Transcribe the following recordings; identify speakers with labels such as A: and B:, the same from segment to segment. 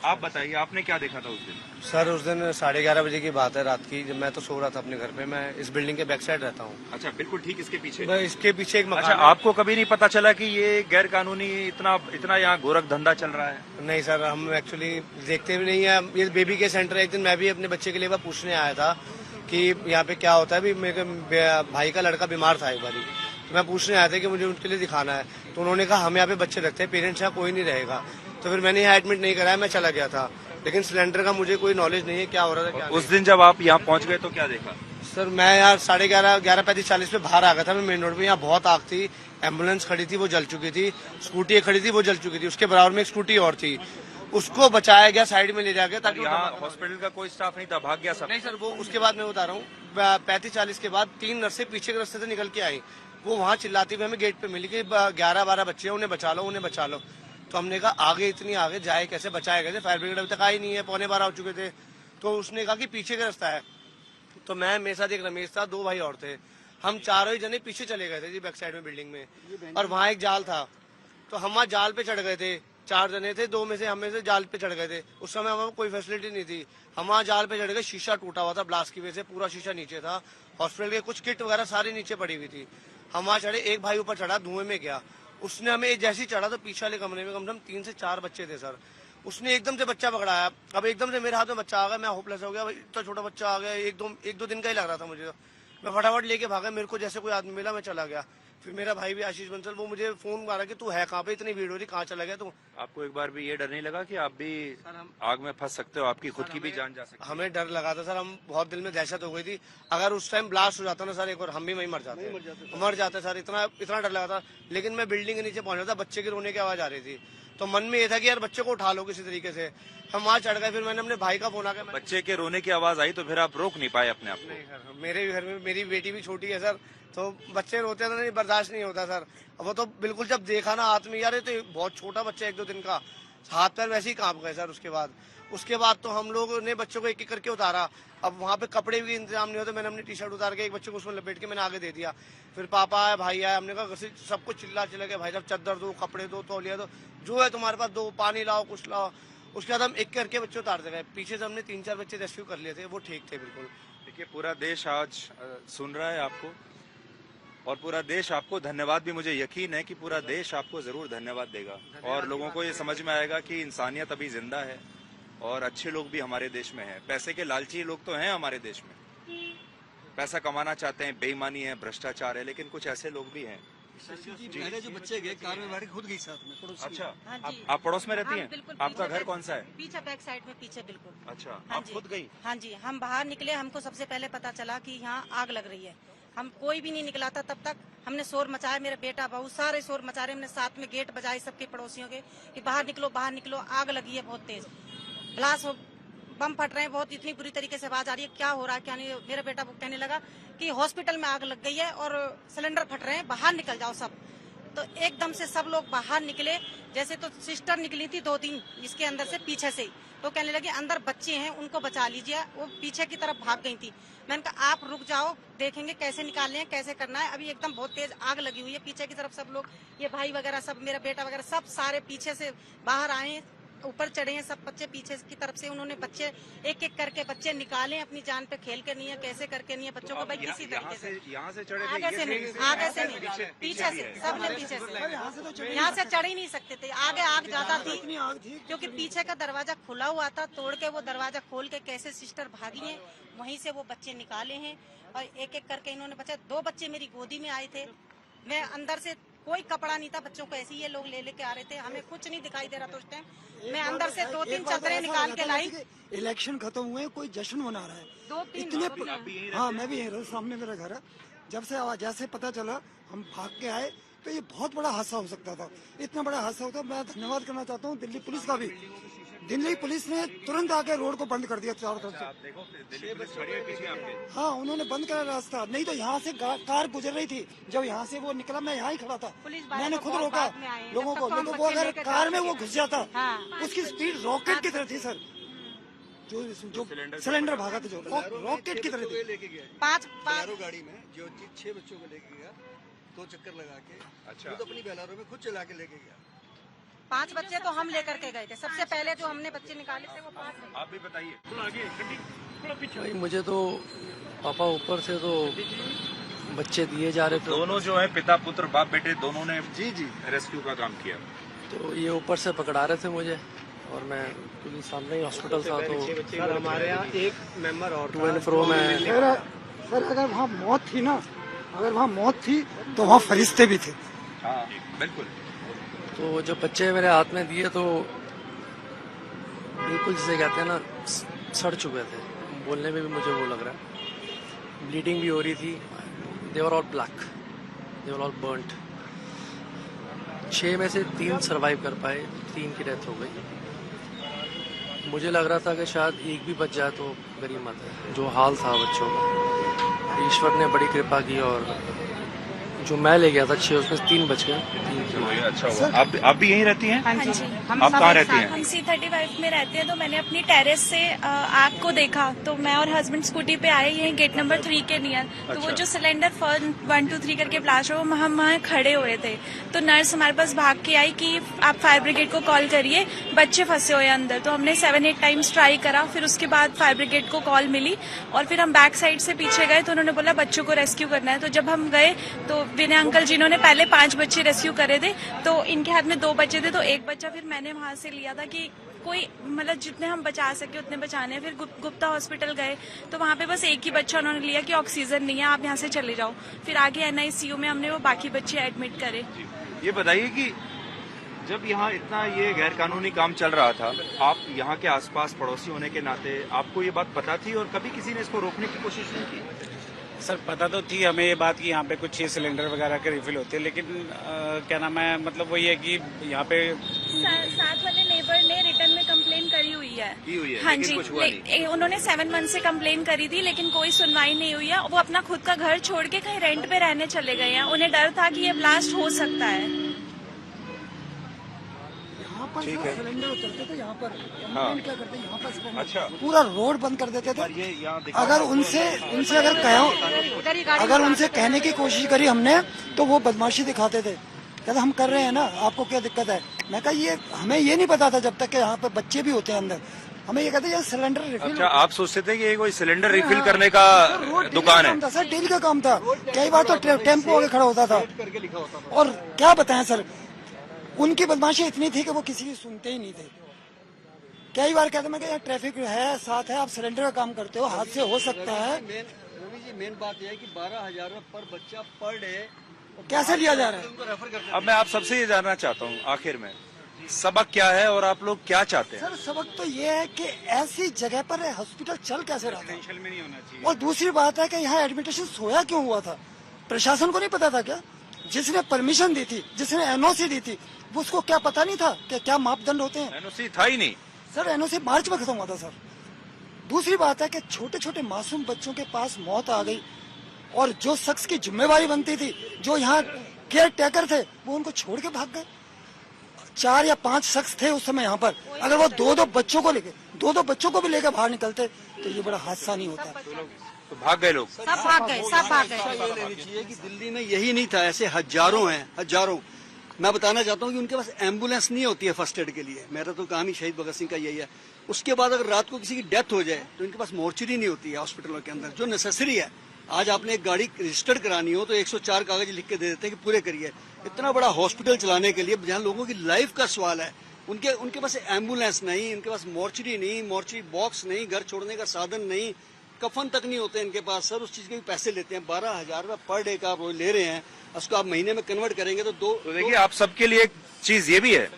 A: आप बताइए, आपने क्या देखा था उस दिन?
B: सर उस दिन 11:30 बजे की बात है रात की, जब मैं तो सो रहा था अपने घर पे। मैं इस बिल्डिंग के बैक साइड रहता हूँ।
A: अच्छा, बिल्कुल ठीक इसके पीछे।
B: मैं इसके पीछे एक
A: अच्छा,
B: मकान है।
A: आपको कभी नहीं पता चला कि ये गैर कानूनी इतना इतना यहाँ गोरख धंधा चल रहा है?
B: नहीं सर, हम एक्चुअली देखते भी नहीं है। ये बेबी के सेंटर है। एक दिन मैं भी अपने बच्चे के लिए पूछने आया था कि यहाँ पे क्या होता है। भी मेरे भाई का लड़का बीमार था एक बारी, तो मैं पूछने आया था कि मुझे उनके लिए दिखाना है। तो उन्होंने कहा हम यहाँ पे बच्चे रखते हैं, पेरेंट्स यहाँ कोई नहीं रहेगा। तो फिर मैंने यहाँ एडमिट नहीं कराया, मैं चला गया था। लेकिन सिलेंडर का मुझे कोई नॉलेज नहीं है क्या हो रहा था क्या
A: उस दिन जब आप यहाँ पहुँच गए तो क्या देखा?
B: सर मैं यार 11:35-11:40 पे बाहर आ गया था। मैं मेन रोड पे, यहाँ बहुत आग थी। एम्बुलेंस खड़ी थी, वो जल चुकी थी। स्कूटी एक खड़ी थी, वो जल चुकी थी। उसके बराबर में एक स्कूटी और थी, उसको बचाया गया, साइड में ले जाया गया ताकि
A: यहाँ हॉस्पिटल का कोई स्टाफ नहीं था, भाग गया सब?
B: नहीं सर, वो उसके बाद मैं बता रहा हूँ 35-40 के बाद 3 नर्सें पीछे के रास्ते से निकल के आई। वो वहाँ चिल्लाती हुई हमें गेट पे मिली कि 11-12 बच्चे हैं, उन्हें बचा लो, उन्हें बचा लो। तो हमने कहा आगे इतनी आगे जाए कैसे, बचाए कैसे? फायर ब्रिगेड अभी तक आई नहीं है, 11:15 हो चुके थे। तो उसने कहा कि पीछे का रास्ता है। तो मैं, मेरे साथ एक रमेश था, 2 भाई और थे। हम चारों ही जने पीछे चले गए थे जी, बैक साइड में बिल्डिंग में। और वहाँ एक जाल था, तो हम वहाँ जाल पे चढ़ गए थे। 4 जने थे, 2 में से हम में से जाल पे चढ़ गए थे। उस समय हमारे कोई फैसिलिटी नहीं थी। हम वहाँ जाल पे चढ़ गए, शीशा टूटा हुआ था ब्लास्ट की वजह से, पूरा शीशा नीचे था। हॉस्पिटल के कुछ किट वगैरह सारी नीचे पड़ी हुई थी। हम वहाँ चढ़े, एक भाई ऊपर चढ़ा, धुएं में गया। उसने हमें जैसे ही चढ़ा तो पीछे वाले कमरे में कम से कम 3 से 4 बच्चे थे सर। उसने एकदम से बच्चा पकड़ाया। अब एकदम से मेरे हाथ में बच्चा आ गया, मैं होपलेस हो गया। भाई इतना छोटा बच्चा आ गया, एक दो दिन का ही लग रहा था मुझे। मैं फटाफट लेके भागा, मेरे को जैसे कोई आदमी मिला, मैं चला गया। फिर मेरा भाई भी आशीष बंसल, वो मुझे फोन मारा कि तू है कहाँ पे, इतनी भीड़ हो रही, कहाँ चला गया तू?
A: आपको एक बार भी ये डर नहीं लगा कि आप भी आग में फंस सकते हो, आपकी खुद की भी जान जा सकती है?
B: हमें डर लगा था सर, हम बहुत दिल में दहशत हो गई थी। अगर उस टाइम ब्लास्ट हो जाता ना सर एक और, हम भी वहीं मर जाते सर। इतना इतना डर लगा था। लेकिन मैं बिल्डिंग के नीचे पहुंचा था, बच्चे के रोने की आवाज आ रही थी। तो मन में ये था कि यार बच्चे को उठा लो किसी तरीके से। हम वहाँ चढ़ गए। फिर मैंने अपने भाई का फोन आ गया।
A: बच्चे के रोने की आवाज आई तो फिर आप रोक नहीं पाए अपने आप को?
B: नहीं सर, मेरे घर में मेरी बेटी भी छोटी है सर, तो बच्चे रोते हैं तो नहीं, बर्दाश्त नहीं होता सर। अब वो तो बिल्कुल जब देखा ना हाथ में, यार ये तो बहुत छोटा बच्चा है, 1-2 दिन का, हाथ पैर वैसे ही कांप गए सर। उसके बाद तो हम लोगों ने बच्चों को एक एक करके उतारा। अब वहाँ पे कपड़े भी इंतजाम नहीं होते, मैंने अपनी टी शर्ट उतार के एक बच्चे को उसमें लपेट के मैंने आगे दे दिया। फिर पापा आया, भाई आया, हमने कहा सबको चिल्ला के भाई साहब चादर दो, कपड़े दो, तौलिया दो, जो है तुम्हारे पास दो, पानी लाओ, कुछ लाओ। उसके बाद हम एक करके बच्चे उतारते गए। पीछे से हमने 3-4 बच्चे रेस्क्यू कर लिए थे, वो ठीक थे बिल्कुल।
A: देखिए, पूरा देश आज सुन रहा है आपको, और पूरा देश आपको धन्यवाद भी, मुझे यकीन है कि पूरा देश आपको जरूर धन्यवाद देगा। और लोगों को ये समझ में आएगा कि इंसानियत अभी जिंदा है और अच्छे लोग भी हमारे देश में हैं। पैसे के लालची लोग तो हैं हमारे देश में, पैसा कमाना चाहते हैं, बेईमानी है, भ्रष्टाचार है, लेकिन कुछ ऐसे लोग भी हैं।
C: पहले जो बच्चे गए कार में बैठ खुद गई साथ में पड़ोस।
A: अच्छा,
D: हाँ
A: आप पड़ोस में रहती हैं?
D: बिल्कुल।
A: आपका घर कौन सा है?
D: पीछे बैक साइड में पीछे बिल्कुल।
A: अच्छा,
D: हाँ
A: आप
D: जी।
A: खुद गई?
D: हाँ जी, हम बाहर निकले, हमको सबसे पहले पता चला कि यहाँ आग लग रही है। हम कोई भी नहीं निकला था तब तक। हमने शोर मचाया, मेरा बेटा बहू सारे शोर मचा रहे। हमने साथ में गेट बजाए सबके पड़ोसियों के कि बाहर निकलो, आग लगी है बहुत तेज, ब्लास्ट बम फट रहे हैं बहुत, इतनी बुरी तरीके से आवाज आ रही है, क्या हो रहा है क्या नहीं। मेरा बेटा कहने लगा कि हॉस्पिटल में आग लग गई है और सिलेंडर फट रहे हैं, बाहर निकल जाओ सब। तो एकदम से सब लोग बाहर निकले। जैसे तो सिस्टर निकली थी 2-3 इसके अंदर से, पीछे से ही, तो कहने लगे अंदर बच्चे हैं उनको बचा लीजिए। वो पीछे की तरफ भाग गई थी। मैंने कहा आप रुक जाओ, देखेंगे कैसे निकालने हैं, कैसे करना है। अभी एकदम बहुत तेज आग लगी हुई है पीछे की तरफ। सब लोग, ये भाई वगैरह सब, मेरा बेटा वगैरह सब सारे पीछे से बाहर आए, ऊपर चढ़े हैं सब बच्चे पीछे की तरफ से। उन्होंने बच्चे एक एक करके बच्चे निकाले, अपनी जान पे खेल के नहीं है, कैसे करके नहीं है बच्चों को भाई किसी तरीके से।
A: यहाँ से चढ़े थे?
D: आगे से नहीं, पीछे से, सबने पीछे से। यहाँ से चढ़ ही नहीं सकते थे, आगे आग ज्यादा थी क्योंकि पीछे का दरवाजा खुला हुआ था। तोड़ के वो दरवाजा खोल के कैसे सिस्टर भागी है, वहीं से वो बच्चे निकाले हैं। और एक एक करके इन्होंने बच्चे, 2 बच्चे मेरी गोदी में आए थे। मैं अंदर से, कोई कपड़ा नहीं था बच्चों को, ऐसे ही ये लोग ले लेके आ रहे थे, हमें कुछ नहीं दिखाई दे रहा था उस टाइम। मैं अंदर से 2-3 चादरें निकाल के लाई।
C: इलेक्शन खत्म हुए, कोई जश्न मना रहा है
D: 2-3।
C: इतने। हाँ, मैं भी यहीं, सामने मेरा घर है। जब से जैसे पता चला हम भाग के आए, तो ये बहुत बड़ा हादसा हो सकता था। इतना बड़ा हादसा होता। मैं धन्यवाद करना चाहता हूँ दिल्ली पुलिस का भी। दिल्ली पुलिस ने तुरंत आके रोड को बंद कर दिया चारों तरफ से। हाँ, उन्होंने बंद करा रास्ता, नहीं तो यहाँ से कार गुजर रही थी। जब यहाँ से वो निकला, मैं यहाँ ही खड़ा था, मैंने खुद रोका लोगों को। लेकिन वो अगर कार में वो घुस जाता, उसकी स्पीड रॉकेट की तरह थी सर। जो सिलेंडर भागा था, जो रॉकेट की तरह थी।
D: 5
C: गाड़ी में जो 6 बच्चों को लेके गया, 2 चक्कर लगा के।
A: अच्छा,
C: खुद अपनी बैलारो में खुद चला के लेके गया।
D: 5 बच्चे तो हम लेकर के गए थे, सबसे पहले जो हमने बच्चे निकाले थे वो 5 थे।
A: आप भी बताइए।
E: भाई मुझे तो पापा ऊपर से तो बच्चे दिए जा रहे थे,
A: दोनों जो है पिता पुत्र बाप बेटे दोनों ने
B: जी जी
A: रेस्क्यू का काम किया।
E: तो ये ऊपर से पकड़ा रहे थे मुझे, और मैं क्योंकि सामने ही हॉस्पिटल था तो
B: सर हमारे यहाँ एक मेंबर और
E: टू एंड फ्रो में
C: सर अगर वहाँ मौत थी ना, अगर वहाँ मौत थी तो वहाँ फरिश्ते भी थे।
A: हाँ बिल्कुल।
E: तो जब बच्चे मेरे हाथ में दिए तो बिल्कुल जिसे कहते हैं ना, सड़ चुके थे, बोलने में भी मुझे वो लग रहा है, ब्लीडिंग भी हो रही थी, they were all black, they were all burnt. 6 में से 3 सरवाइव कर पाए, 3 की डेथ हो गई। मुझे लग रहा था कि शायद एक भी बच जाए तो गनीमत है, जो हाल था बच्चों का। ईश्वर ने बड़ी कृपा की और जो मैं ले गया था 6 उसमें 3 बच गए, 3
A: चलो ये अच्छा हुआ। आप भी यहीं रहती हैं?
D: हाँ जी, हम
A: आप
D: सब
A: कहाँ
D: एक
A: रहती
D: साथ-
A: हैं?
F: हम C35 में रहते हैं। तो मैंने अपनी टेरेस से आग को देखा, तो मैं और हस्बैंड स्कूटी पे आए, यहीं गेट नंबर 3 के नियर। तो वो
A: अच्छा।
F: जो सिलेंडर 1 2 3 करके ब्लास्ट हुआ, हम वहाँ खड़े हुए थे। तो नर्स हमारे पास भाग के आई कि आप फायर ब्रिगेड को कॉल करिए, बच्चे फंसे हुए हैं अंदर। तो हमने 7-8 टाइम्स ट्राई करा, फिर उसके बाद फायर ब्रिगेड को कॉल मिली और फिर हम बैक साइड से पीछे गए तो उन्होंने बोला बच्चों को रेस्क्यू करना है। तो जब हम गए तो विनय अंकल जिन्होंने पहले 5 बच्चे रेस्क्यू करे थे, तो इनके हाथ में 2 बच्चे थे, तो 1 बच्चा फिर मैंने वहां से लिया था कि कोई मतलब जितने हम बचा सके उतने बचाने हैं। फिर गुप्ता हॉस्पिटल गए तो वहां पे बस एक ही बच्चा उन्होंने लिया कि ऑक्सीजन नहीं है, आप यहाँ से चले जाओ। फिर आगे NICU में हमने वो बाकी बच्चे एडमिट करे।
A: ये बताइए कि जब यहाँ इतना ये गैर कानूनी काम चल रहा था, आप यहाँ के आसपास पड़ोसी होने के नाते आपको ये बात पता थी और कभी किसी ने इसको रोकने की कोशिश नहीं की?
G: सर पता तो थी हमें ये बात कि यहाँ पे कुछ 6 सिलेंडर वगैरह के रिफिल होते हैं, लेकिन क्या नाम है, मतलब वही है कि यहाँ पे
F: साथ वाले नेबर ने रिटर्न में कंप्लेन करी हुई है।
A: की हुई है,
F: हाँ
A: लेकिन
F: जी,
A: कुछ हुआ नहीं।
F: उन्होंने 7 मंथ से कंप्लेन करी थी, लेकिन कोई सुनवाई नहीं हुई है। वो अपना खुद का घर छोड़ के कहीं रेंट पे रहने चले गए हैं, उन्हें डर था कि ये ब्लास्ट हो सकता है।
C: यहाँ पर
A: ठीक
C: जो
A: है।
C: सिलेंडर चलते थे यहाँ पर,
A: हाँ।
C: हम क्या करते यहाँ पर सिलेंडर-
A: अच्छा।
C: पूरा रोड बंद कर देते थे।
A: पर ये यहाँ दिखा-
C: अगर उनसे अगर कहो,
D: उधर ही गाड़ी
C: अगर
D: में
C: उनसे
D: मारते थे।
C: कहने की कोशिश करी हमने तो वो बदमाशी दिखाते थे, कहते हम कर रहे हैं ना, आपको क्या दिक्कत है। मैं कहा ये हमें ये नहीं पता था जब तक कि यहाँ पे बच्चे भी होते हैं अंदर, हमें ये कहते हैं ये सिलेंडर रिफिल
A: अच्छा, आप सोचते थे कि ये कोई सिलेंडर रिफिल करने का दुकान है?
C: सर डेली का काम था, कई बार तो टेम्पो आगे खड़ा होता था। और क्या बताएं सर, उनकी बदमाशी इतनी थी कि वो किसी की सुनते ही नहीं थे। कई बार कहते मैं कि यार ट्रैफिक है साथ है, आप सिलेंडर का काम करते हो, हादसे हो सकता है,
B: रवि जी मेन बात यह है कि 12,000 पर बच्चा पर डे
C: कैसे लिया जा रहा है।
B: उनको रेफर करते
A: अब मैं आप सबसे ये जानना चाहता हूँ आखिर में सबक क्या है और आप लोग क्या चाहते हैं?
C: सर सबक तो ये है कि ऐसी जगह पर हॉस्पिटल चल कैसे रहा था,
G: टेंशन में नहीं होना चाहिए।
C: और दूसरी बात है कि यहाँ एडमिटेशन सोया क्यों हुआ था, प्रशासन को नहीं पता था क्या? जिसने परमिशन दी थी, जिसने NOC दी थी, वो उसको क्या पता नहीं था कि क्या मापदंड होते हैं?
A: NOC था ही नहीं।
C: सर NOC मार्च में खत्म हुआ था सर। दूसरी बात है कि छोटे छोटे मासूम बच्चों के पास मौत आ गई, और जो शख्स की जिम्मेवारी बनती थी, जो यहाँ केयर टेकर थे, वो उनको छोड़ के भाग गए। 4 या 5 शख्स थे उस समय यहाँ पर, अगर वो 2-2 बच्चों को भी लेकर बाहर निकलते तो ये बड़ा हादसा नहीं होता।
A: तो भाग गए लोग।
D: सब भाग गए, सब भाग गए।
B: ये लेनी चाहिए कि दिल्ली में यही नहीं था, ऐसे हजारों हैं, हजारों। मैं बताना चाहता हूँ कि उनके पास एम्बुलेंस नहीं होती है फर्स्ट एड के लिए। मेरा तो काम ही शहीद भगत सिंह का यही है। उसके बाद अगर रात को किसी की डेथ हो जाए तो इनके पास मोर्चरी नहीं होती है हॉस्पिटलों के अंदर, जो नेसेसरी है। आज आपने एक गाड़ी रजिस्टर्ड करानी हो तो 104 कागज लिख के दे देते हैं कि पूरे करिए। इतना बड़ा हॉस्पिटल चलाने के लिए जहाँ लोगों की लाइफ का सवाल है, उनके पास एम्बुलेंस नहीं, उनके पास मोर्चरी नहीं, मोर्चरी बॉक्स नहीं, घर छोड़ने का साधन नहीं, कफन तक नहीं होते इनके पास। सर उस चीज के भी पैसे लेते हैं। 12,000 रुपये पर डे का आप ले रहे हैं, उसको आप महीने में कन्वर्ट करेंगे तो
A: तो देखिए आप सबके लिए एक चीज ये भी है,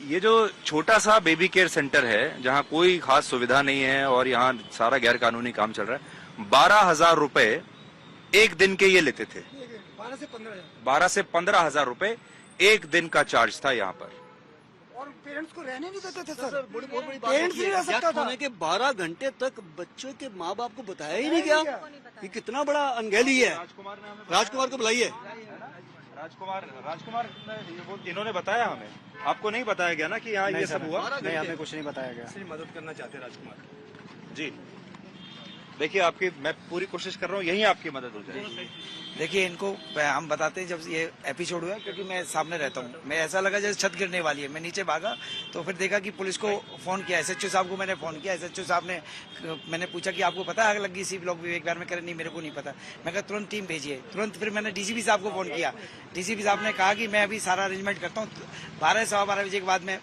A: ये जो छोटा सा बेबी केयर सेंटर है जहाँ कोई खास सुविधा नहीं है और यहाँ सारा गैर कानूनी काम चल रहा है, 12,000 रुपए एक दिन के ये लेते थे। 12 से 15,000 रुपए एक दिन का चार्ज था यहाँ पर।
C: और पेरेंट्स को रहने नहीं देते थे सर,
B: बहुत बड़ी बात
C: पेरेंट्स नहीं रह सकता था।
B: होने के 12 घंटे तक बच्चों के माँ बाप को बताया ही नहीं गया। ये कितना बड़ा अनगैली है। राजकुमार को बुलाइए।
A: राजकुमार इन्होंने बताया हमें, आपको नहीं बताया गया ना कि यहाँ ये सब हुआ?
G: नहीं, हमें कुछ नहीं बताया गया।
B: मदद करना चाहते राजकुमार
A: जी देखिए आपकी मैं पूरी कोशिश कर रहा हूँ यही आपकी मदद हो जाएगी।
H: देखिए इनको हम बताते हैं जब ये एपिसोड हुआ, क्योंकि मैं सामने रहता हूँ, मैं ऐसा लगा जैसे छत गिरने वाली है, मैं नीचे भागा तो फिर देखा कि पुलिस को फोन किया, एसएचओ साहब को मैंने फोन किया। एसएचओ साहब ने, मैंने पूछा कि आपको पता है आग लगी सी ब्लॉक विवेक विहार में? करे नहीं मेरे को नहीं पता। मैं कहा तुरंत टीम भेजिए। तुरंत फिर मैंने डीसीपी साहब को फोन किया। डीसीपी साहब ने कहा कि मैं अभी सारा अरेंजमेंट करता हूँ। 12-12:15 बजे के बाद में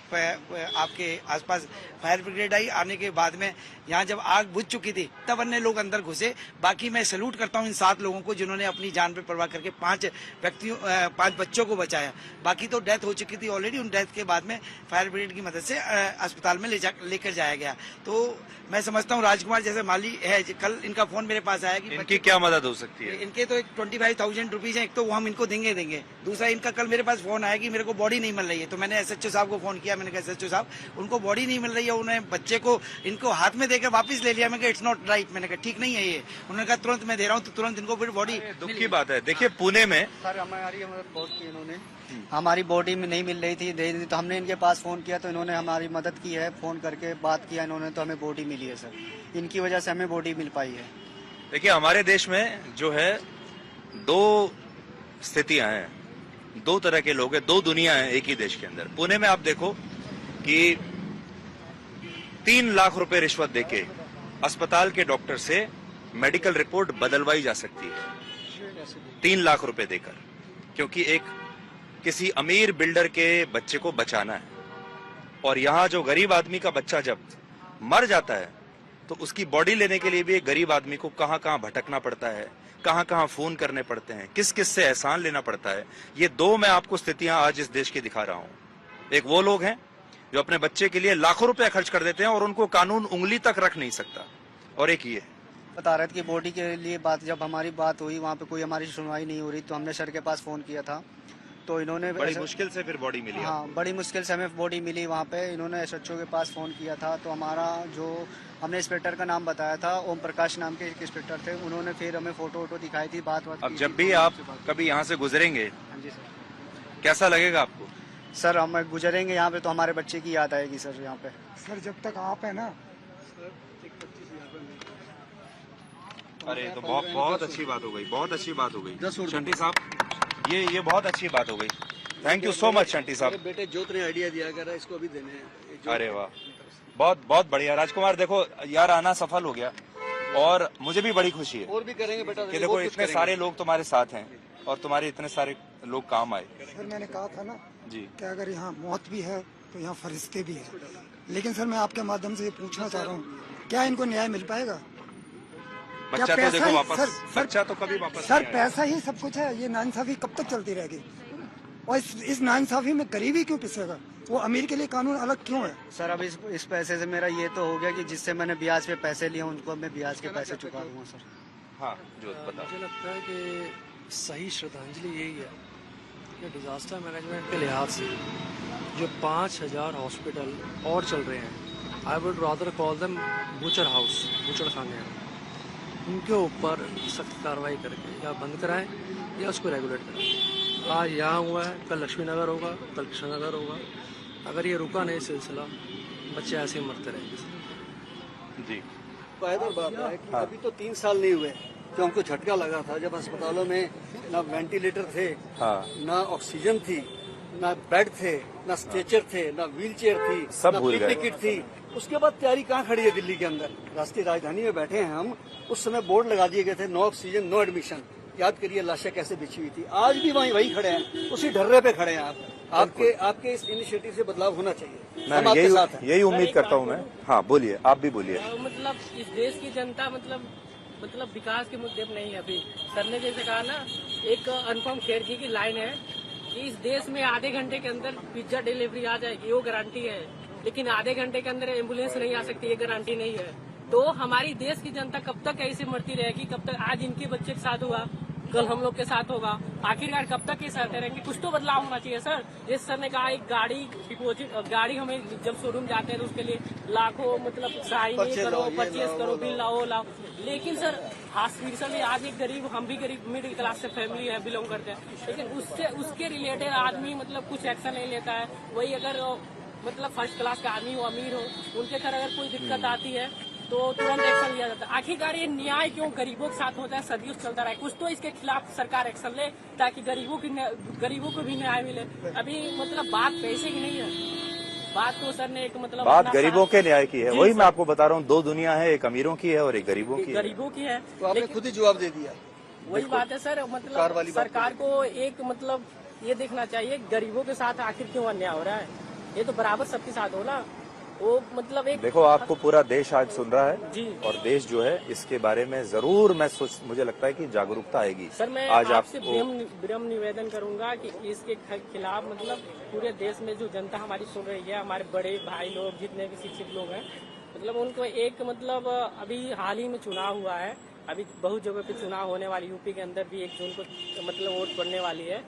H: आपके आसपास फायर ब्रिगेड आई। आने के बाद में यहाँ जब आग बुझ चुकी थी तब अन्य लोग अंदर घुसे। बाकी मैं सैल्यूट करता हूँ इन 7 लोगों को जिन्होंने अपनी जान पे परवाह करके 5 बच्चों को बचाया। बाकी तो डेथ हो चुकी थी ऑलरेडी। उन डेथ के बाद में फायर ब्रिगेड की मदद से अस्पताल में लेकर जाया गया। तो मैं समझता हूँ राजकुमार जैसे माली है, कल इनका फोन मेरे पास आया कि
A: इनकी क्या मदद हो सकती है?
H: इनके तो 25,000 रुपीज है, एक तो वो हम इनको देंगे। दूसरा इनका कल मेरे पास फोन आया कि मेरे को बॉडी नहीं मिल रही है। तो मैंने एसएचओ साहब को फोन किया। मैंने कहा एसएचओ साहब उनको बॉडी नहीं मिल रही है, उन्हें बच्चे को इनको हाथ में देकर वापस ले लिया। मैं कहा इट्स नॉट राइट। मैंने कहा ठीक नहीं है ये। उन्होंने कहा तुरंत मैं दे रहा हूँ। तो तुरंत इनको फिर बॉडी।
A: दुख की बात है। देखिए पुणे में
I: सर हमारी मदद बहुत की इन्होंने। हमारी बॉडी में नहीं मिल रही थी तो हमने इनके पास फोन किया तो इन्होंने हमारी मदद की है। फोन करके बात किया इन्होंने तो हमें बॉडी मिली है सर। इनकी वजह से हमें बॉडी मिल पाई है।
A: देखिए हमारे देश में जो है 2 स्थितियां हैं, 2 तरह के लोग हैं, 2 दुनिया है एक ही देश के अंदर। पुणे में आप देखो कि 3 लाख रुपए रिश्वत देके अस्पताल के डॉक्टर से मेडिकल रिपोर्ट बदलवाई जा सकती है 3 लाख रुपए देकर, क्योंकि किसी अमीर बिल्डर के बच्चे को बचाना है। और यहां जो गरीब आदमी का बच्चा जब मर जाता है तो उसकी बॉडी लेने के लिए भी एक गरीब आदमी को कहां कहां भटकना पड़ता है, कहां कहां फोन करने पड़ते हैं, किस किस से एहसान लेना पड़ता है। ये 2 मैं आपको स्थितियां आज इस देश की दिखा रहा हूं। एक वो लोग हैं जो अपने बच्चे के लिए लाखों रुपए खर्च कर देते हैं और उनको कानून उंगली तक रख नहीं सकता, और एक ये
I: बता रहे थे कि बॉडी के लिए बात, जब हमारी बात हुई वहाँ पे कोई हमारी सुनवाई नहीं हो रही तो हमने सर के पास फोन किया था। तो इन्होंने
A: बड़ी मुश्किल से फिर बॉडी मिली।
I: हाँ बड़ी मुश्किल से हमें बॉडी मिली वहाँ पे। इन्होंने एसएचओ के पास फोन किया था तो हमारा जो हमने इंस्पेक्टर का नाम बताया था, ओम प्रकाश नाम के एक इंस्पेक्टर थे, उन्होंने फिर हमें फोटो दिखाई थी, बात
A: अब जब भी आप कभी यहाँ से गुजरेंगे
I: हाँ जी सर,
A: कैसा लगेगा आपको?
I: सर हम गुजरेंगे यहाँ पे तो हमारे बच्चे की याद आएगी सर यहाँ पे।
C: सर जब तक आप है ना।
A: अरे तो बहुत अच्छी बात हो गई, बहुत अच्छी बात हो गई शंटी साहब, ये बहुत अच्छी बात हो गई। Thank you so much Shunty साहब।
B: बेटे जोत ने आइडिया दिया कर रहा है, इसको भी देने हैं।
A: अरे वाह, बहुत बढ़िया राजकुमार। देखो यार आना सफल हो गया और मुझे भी बड़ी खुशी है
B: और भी करेंगे बेटा
A: कि देखो इतने सारे लोग तुम्हारे साथ हैं और तुम्हारे इतने सारे लोग काम आए।
C: सर मैंने कहा था ना
A: जी
C: कि अगर यहाँ मौत भी है तो यहाँ फरिश्ते भी है। लेकिन सर मैं आपके माध्यम से ये पूछना चाह रहा हूँ, क्या इनको न्याय मिल पाएगा?
A: बच्चा तो देखो वापस, बच्चा तो कभी वापस
C: सर पैसा ही सब कुछ है। ये नाइंसाफी कब तक चलती रहेगी? और इस नाइंसाफी में गरीबी क्यों पिसेगा? वो अमीर के लिए कानून अलग क्यों है?
I: सर अब इस पैसे से मेरा ये तो हो गया कि जिससे मैंने ब्याज पे पैसे लिए उनको मैं ब्याज के पैसे चुका दूंगा सर।
A: हाँ जो बता।
E: मुझे लगता है कि सही श्रद्धांजलि यही है कि डिजास्टर मैनेजमेंट के लिहाज से जो 5,000 हॉस्पिटल और चल रहे हैं, I would rather call them butcher house, butcher खाने हैं, उनके ऊपर सख्त कार्रवाई करके या बंद कराएं या उसको रेगुलेट करें। आज यहाँ हुआ है, कल लक्ष्मी नगर होगा, कल कृष्णनगर होगा। अगर ये रुका नहीं सिलसिला, बच्चे ऐसे ही मरते रहेंगे।
A: जी
B: बेहतर बात है कि अभी तो 3 साल नहीं हुए जो हमको झटका लगा था, जब अस्पतालों में ना वेंटिलेटर थे, ना ऑक्सीजन थी, ना बेड थे, ना स्ट्रेचर थे, ना व्हील चेयर थी,
A: सब
B: ना
A: भूल गए।
B: टिकट थी। उसके बाद तैयारी कहाँ खड़ी है दिल्ली के अंदर? राष्ट्रीय राजधानी में बैठे हैं हम, उस समय बोर्ड लगा दिए गए थे नो ऑक्सीजन नो एडमिशन। याद करिए लाशें कैसे बिछी हुई थी। आज भी वही खड़े हैं, उसी ढर्रे पे खड़े हैं आप। आपके इस इनिशिएटिव से बदलाव होना चाहिए। हम आपके साथ हैं।
A: यही उम्मीद करता हूँ मैं। हाँ बोलिए, आप भी बोलिए।
J: मतलब इस देश की जनता मतलब विकास के मुद्दे पर नहीं है। अभी सर ने जैसे कहा ना, एक अनुपम खेर जी की लाइन है कि इस देश में आधे घंटे के अंदर पिज्जा डिलीवरी आ जाएगी, वो गारंटी है, लेकिन आधे घंटे के अंदर एम्बुलेंस नहीं आ सकती, ये गारंटी नहीं है। तो हमारी देश की जनता कब तक ऐसे मरती रहेगी? कब तक? आज इनके बच्चे के साथ हुआ, कल हम लोग के साथ होगा। आखिरकार कब तक ये सहते रहेंगे? कुछ तो बदलाव होना चाहिए सर। जिस सर ने कहा एक गाड़ी डिपोजिट, गाड़ी हमें जब शोरूम जाते हैं तो उसके लिए लाखों मतलब साइन करो, परचेज करो, बिल लाओ। लेकिन सर हॉस्पिटल आज एक गरीब, हम भी गरीब मिडिल क्लास से फैमिली है, बिलोंग करते हैं, लेकिन उसके रिलेटेड आदमी मतलब कुछ एक्शन नहीं लेता है। वही अगर मतलब फर्स्ट क्लास का आदमी हो, अमीर हो, उनके घर अगर कोई दिक्कत आती है तो तुरंत एक्शन लिया जाता है। आखिरकार ये न्याय क्यों गरीबों के साथ होता है, सदियों से चलता रहा है। कुछ तो इसके खिलाफ सरकार एक्शन ले ताकि गरीबों को भी न्याय मिले। अभी मतलब बात पैसे की नहीं है, बात तो सर ने एक मतलब
A: बात
J: अपना
A: गरीबों के न्याय की है। वही मैं आपको बता रहा हूँ, दो दुनिया है, एक अमीरों की है और एक गरीबों की है।
J: गरीबों की है,
I: तो आपने खुद ही जवाब दे दिया।
J: वही बात है सर। मतलब सरकार को एक मतलब ये देखना चाहिए गरीबों के साथ आखिर क्यों अन्याय हो रहा है। ये तो बराबर सबके साथ हो ना। वो मतलब एक
A: देखो, आपको पूरा देश आज सुन रहा है
J: जी,
A: और देश जो है इसके बारे में जरूर मुझे लगता है कि जागरूकता आएगी।
J: सर मैं
A: आज
J: आपसे विनम्र निवेदन करूंगा कि इसके खिलाफ मतलब पूरे देश में जो जनता हमारी सुन रही है, हमारे बड़े भाई लोग जितने भी शिक्षित लोग हैं, मतलब उनको एक मतलब अभी हाल ही में चुनाव हुआ है, अभी बहुत जगह पे चुनाव होने वाली, यूपी के अंदर भी 1 जून को मतलब वोट पड़ने वाली है।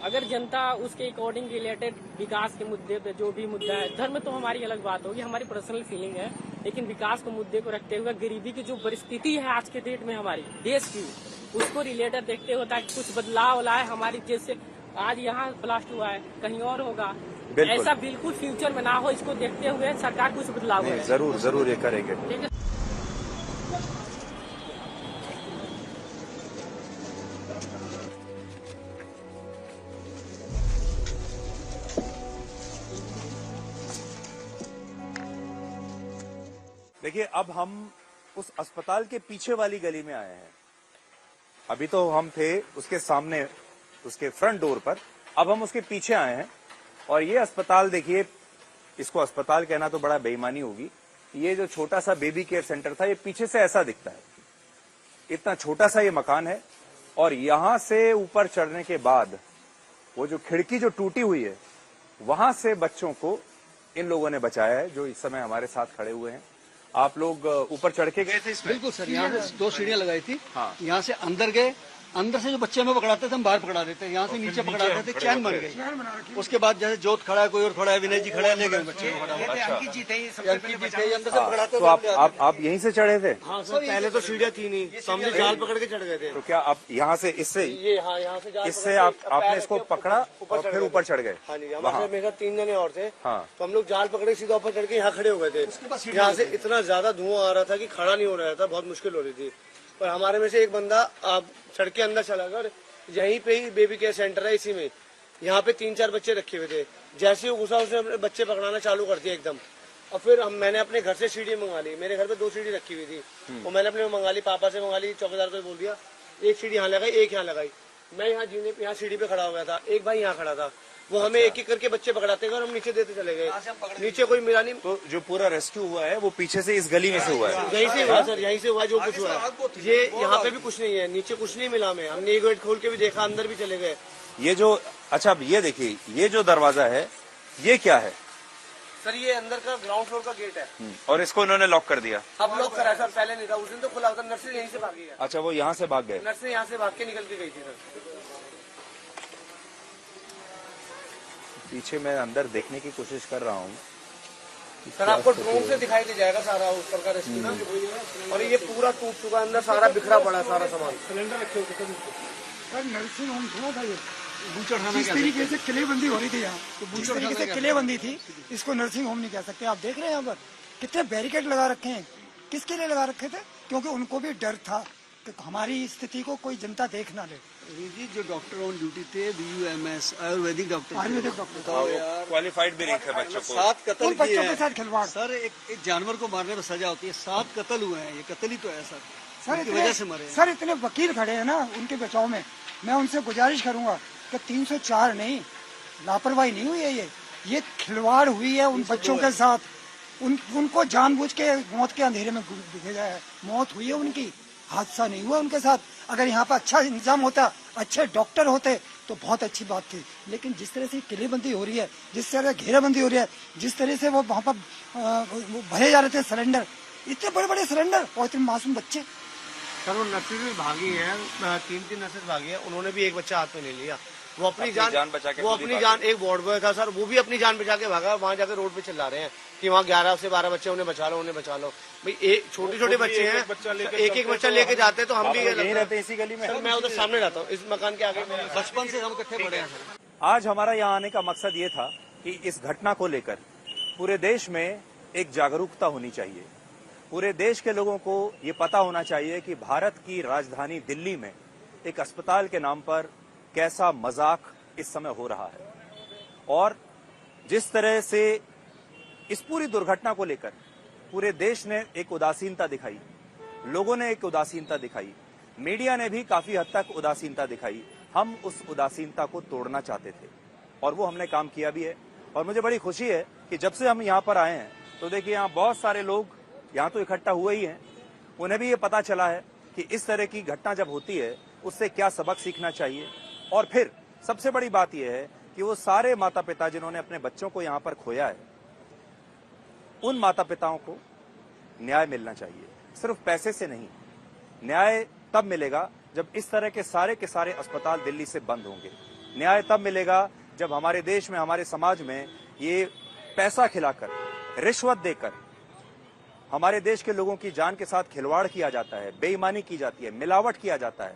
J: अगर जनता उसके अकॉर्डिंग रिलेटेड विकास के मुद्दे पे जो भी मुद्दा है, धर्म तो हमारी अलग बात होगी, हमारी पर्सनल फीलिंग है, लेकिन विकास के मुद्दे को रखते हुए गरीबी की जो परिस्थिति है आज के डेट में हमारी देश की, उसको रिलेटेड देखते हुए ताकि कुछ बदलाव लाए हमारी। जैसे आज यहाँ ब्लास्ट हुआ है, कहीं और होगा, ऐसा बिल्कुल फ्यूचर में ना हो, इसको देखते हुए सरकार कुछ बदलाव करे।
A: जरूर जरूर ये करेंगे।
J: ठीक है।
A: देखिए, अब हम उस अस्पताल के पीछे वाली गली में आए हैं। अभी तो हम थे उसके सामने, उसके फ्रंट डोर पर, अब हम उसके पीछे आए हैं। और ये अस्पताल देखिए, इसको अस्पताल कहना तो बड़ा बेईमानी होगी। ये जो छोटा सा बेबी केयर सेंटर था, ये पीछे से ऐसा दिखता है। इतना छोटा सा ये मकान है और यहां से ऊपर चढ़ने के बाद वो जो खिड़की जो टूटी हुई है, वहां से बच्चों को इन लोगों ने बचाया है, जो इस समय हमारे साथ खड़े हुए हैं। आप लोग ऊपर चढ़ के गए थे इसमें?
I: बिल्कुल सर, यहाँ से 2 सीढ़ियाँ लगाई थी।
A: हाँ।
I: यहाँ से अंदर गए, अंदर से जो बच्चे हमें पकड़ाते थे हम बाहर पकड़ा देते, यहाँ से नीचे पकड़ाते थे, चैन बन गई। उसके बाद जैसे जोत खड़ा है, कोई और खड़ा है, विनय जी खड़ा है, ले गए बच्चे को फटाफट। अंकित जी थे, अंदर से पकड़ाते।
A: तो आप यहीं से चढ़े थे?
B: हाँ सर, पहले तो सीढ़ियाँ थी नहीं, तो हमने जाल पकड़ के चढ़ गए थे।
A: तो क्या आप यहाँ से इससे इससे आपने इसको पकड़ा और फिर ऊपर चढ़ गए?
B: हाँ जी, हमारे मेरे 3 जने और थे।
A: हाँ।
B: तो हम लोग जाल पकड़े सीधा ऊपर चढ़ के यहाँ खड़े हो गए थे। यहाँ से इतना ज्यादा धुआं आ रहा था कि खड़ा नहीं हो रहा था, बहुत मुश्किल हो रही थी। पर हमारे में से एक बंदा सड़क के अंदर चला गया और यहीं पे ही बेबी केयर सेंटर है, इसी में यहाँ पे 3-4 बच्चे रखे हुए थे। जैसे ही घुसा उसने अपने बच्चे पकड़ाना चालू कर दिया एकदम। और फिर मैंने अपने घर से सीढ़ी मंगा ली, मेरे घर पे 2 सीढ़ी रखी हुई थी, वो मैंने अपने मंगा ली, पापा से मंगा ली, चौकीदार को बोल दिया, एक सीढ़ी यहाँ लगाई, एक यहाँ लगाई। मैं यहाँ सीढ़ी पे खड़ा हो गया था, एक भाई यहाँ खड़ा था, वो हमें एक एक करके बच्चे पकड़ाते गए और हम नीचे देते चले गए। नीचे कोई मिला नहीं।
A: तो जो पूरा रेस्क्यू हुआ है वो पीछे से इस गली में से हुआ है?
B: यहीं से हुआ सर, यहीं से हुआ जो कुछ हुआ है। ये यहाँ पे भी कुछ नहीं है, नीचे कुछ नहीं मिला हमें। हमने एक गेट खोल के भी देखा, अंदर भी चले गए।
A: ये जो अच्छा, अब ये देखिए, ये जो दरवाजा है ये क्या है?
B: सर ये अंदर का ग्राउंड फ्लोर का गेट है।
A: और इसको इन्होंने लॉक कर दिया?
B: अब लॉक करा सर, पहले नहीं था, उस दिन तो खुला था। नर्सरी यहीं से भागी है।
A: अच्छा, वो यहाँ से भाग गए?
B: नर्सरी यहाँ से भाग के निकल के गई थी सर।
A: पीछे मैं अंदर देखने की कोशिश कर रहा हूँ
B: सर, आपको ड्रोन से दिखाई दे जाएगा सारा ऊपर का रेस्क्यू ना। और ये पूरा टूट चुका, अंदर सारा बिखरा पड़ा सारा सामान। सिलेंडर रखे हुए
C: सर, नर्सिंग होम थोड़ा था ये। जिस तरीके से किलेबंदी हो रही थी यहाँ, जिस तरीके से किलेबंदी थी, इसको नर्सिंग होम नहीं कह सकते। आप देख रहे हैं यहाँ पर कितने बैरिकेड लगा रखे हैं। किसके लिए लगा रखे थे? क्योंकि उनको भी डर था कि हमारी स्थिति को कोई जनता देख ना ले।
I: जी, जो डॉक्टर ऑन ड्यूटी थे, BUMS आयुर्वेदिक डॉक्टर,
A: क्वालिफाइड भी नहीं थे बच्चों को।
I: 7 कत्ल किए
C: बच्चों के
I: हैं
C: साथ खिलवाड़।
I: सर। एक जानवर को मारने पर सजा होती है, 7 कत्ल हुए हैं। ये कत्ल ही तो है सर,
C: सर
I: इनकी वजह से मरे।
C: सर इतने वकील खड़े हैं ना उनके बचाव में, मैं उनसे गुजारिश करूंगा कि 304 नहीं, लापरवाही नहीं हुई है, ये खिलवाड़ हुई है उन बच्चों के साथ। उनको जानबूझ के मौत के अंधेरे में भेजा है। मौत हुई है उनकी, हादसा नहीं हुआ उनके साथ। अगर यहाँ पर अच्छा इंतजाम होता, अच्छे डॉक्टर होते तो बहुत अच्छी बात थी। लेकिन जिस तरह से किलेबंदी हो रही है, जिस तरह से घेराबंदी हो रही है, जिस तरह से वो वहाँ पर भरे जा रहे थे सिलेंडर, इतने बड़े बड़े सिलेंडर और इतने मासूम बच्चे।
B: सर वो नर्सेज में भागी है, 3 नर्सेज भागी है, उन्होंने भी एक बच्चा हाथ में ले लिया। वो अपनी जान बचा के, वो अपनी जान, एक वार्ड बॉय था सर, वो भी अपनी जान बचा के भागा। वहाँ जाकर रोड पे चिल्ला रहे हैं कि वहाँ 11 से 12 बच्चे, उन्हें बचा लो, उन्हें बचा लो। भाई छोटे छोटे बच्चे हैं, एक एक बच्चा लेके जाते हैं। तो हम भी यहीं रहते हैं इसी गली में। सर मैं उधर सामने रहता हूँ, इस मकान के आगे।
I: बचपन से हम इकट्ठे बड़े हैं सर।
A: आज हमारा यहाँ आने का मकसद ये था कि इस घटना को लेकर पूरे देश में एक जागरूकता होनी चाहिए। पूरे देश के लोगों को ये पता होना चाहिए कि भारत की राजधानी दिल्ली में एक अस्पताल के नाम पर कैसा मजाक इस समय हो रहा है और जिस तरह से इस पूरी दुर्घटना को लेकर पूरे देश ने एक उदासीनता दिखाई, लोगों ने एक उदासीनता दिखाई, मीडिया ने भी काफी हद तक उदासीनता दिखाई। हम उस उदासीनता को तोड़ना चाहते थे और वो हमने काम किया भी है। और मुझे बड़ी खुशी है कि जब से हम यहाँ पर आए हैं तो देखिए यहाँ बहुत सारे लोग यहाँ तो इकट्ठा हुए ही हैं, उन्हें भी ये पता चला है कि इस तरह की घटना जब होती है उससे क्या सबक सीखना चाहिए। और फिर सबसे बड़ी बात यह है कि वो सारे माता पिता जिन्होंने अपने बच्चों को यहाँ पर खोया है, उन माता पिताओं को न्याय मिलना चाहिए, सिर्फ पैसे से नहीं। न्याय तब मिलेगा जब इस तरह के सारे अस्पताल दिल्ली से बंद होंगे। न्याय तब मिलेगा जब हमारे देश में, हमारे समाज में ये पैसा खिलाकर, रिश्वत देकर हमारे देश के लोगों की जान के साथ खिलवाड़ किया जाता है, बेईमानी की जाती है, मिलावट किया जाता है।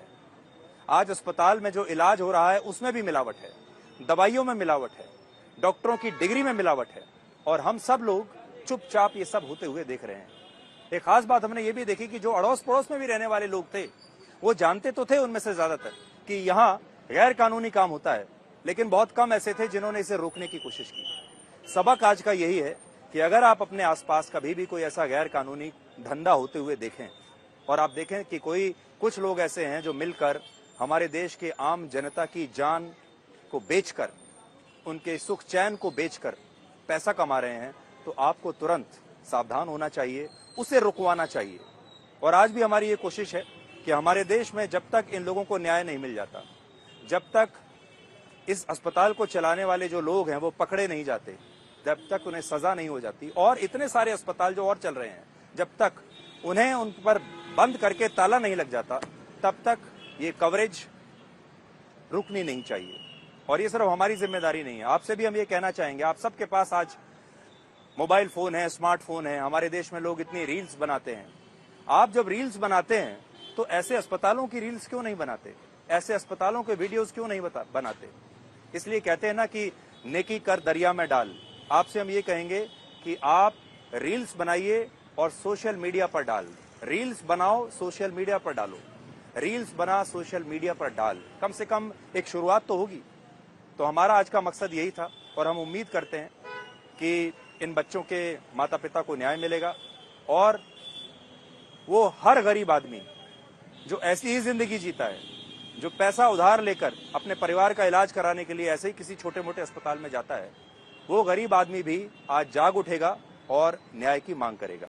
A: आज अस्पताल में जो इलाज हो रहा है उसमें भी मिलावट है, दवाइयों में मिलावट है, डॉक्टरों की डिग्री में मिलावट है और हम सब लोग चुपचाप ये सब होते हुए देख रहे हैं। एक खास बात हमने ये भी देखी कि जो अड़ोस पड़ोस में भी रहने वाले लोग थे वो जानते तो थे उनमें से ज्यादातर कि यहाँ गैर कानूनी काम होता है, लेकिन बहुत कम ऐसे थे जिन्होंने इसे रोकने की कोशिश की। सबक आज का यही है कि अगर आप अपने आसपास कभी भी कोई ऐसा गैर कानूनी धंधा होते हुए देखें और आप देखें कि कुछ लोग ऐसे हैं जो मिलकर हमारे देश के आम जनता की जान को बेचकर, उनके सुख चैन को बेचकर पैसा कमा रहे हैं, तो आपको तुरंत सावधान होना चाहिए, उसे रुकवाना चाहिए। और आज भी हमारी ये कोशिश है कि हमारे देश में जब तक इन लोगों को न्याय नहीं मिल जाता, जब तक इस अस्पताल को चलाने वाले जो लोग हैं वो पकड़े नहीं जाते, जब तक उन्हें सजा नहीं हो जाती, और इतने सारे अस्पताल जो और चल रहे हैं जब तक उन्हें उन पर बंद करके ताला नहीं लग जाता, तब तक ये कवरेज रुकनी नहीं चाहिए। और ये सिर्फ हमारी जिम्मेदारी नहीं है, आपसे भी हम ये कहना चाहेंगे, आप सबके पास आज मोबाइल फोन है, स्मार्टफोन है, हमारे देश में लोग इतनी रील्स बनाते हैं। आप जब रील्स बनाते हैं तो ऐसे अस्पतालों की रील्स क्यों नहीं बनाते, ऐसे अस्पतालों के वीडियोस क्यों नहीं बनाते? इसलिए कहते हैं ना कि नेकी कर दरिया में डाल। आपसे हम ये कहेंगे कि आप रील्स बनाइए और सोशल मीडिया पर डाल, रील्स बनाओ, सोशल मीडिया पर डालो, रील्स बना, सोशल मीडिया पर डाल, कम से कम एक शुरुआत तो होगी। तो हमारा आज का मकसद यही था और हम उम्मीद करते हैं कि इन बच्चों के माता पिता को न्याय मिलेगा और वो हर गरीब आदमी जो ऐसी ही जिंदगी जीता है, जो पैसा उधार लेकर अपने परिवार का इलाज कराने के लिए ऐसे ही किसी छोटे मोटे अस्पताल में जाता है, वो गरीब आदमी भी आज जाग उठेगा और न्याय की मांग करेगा।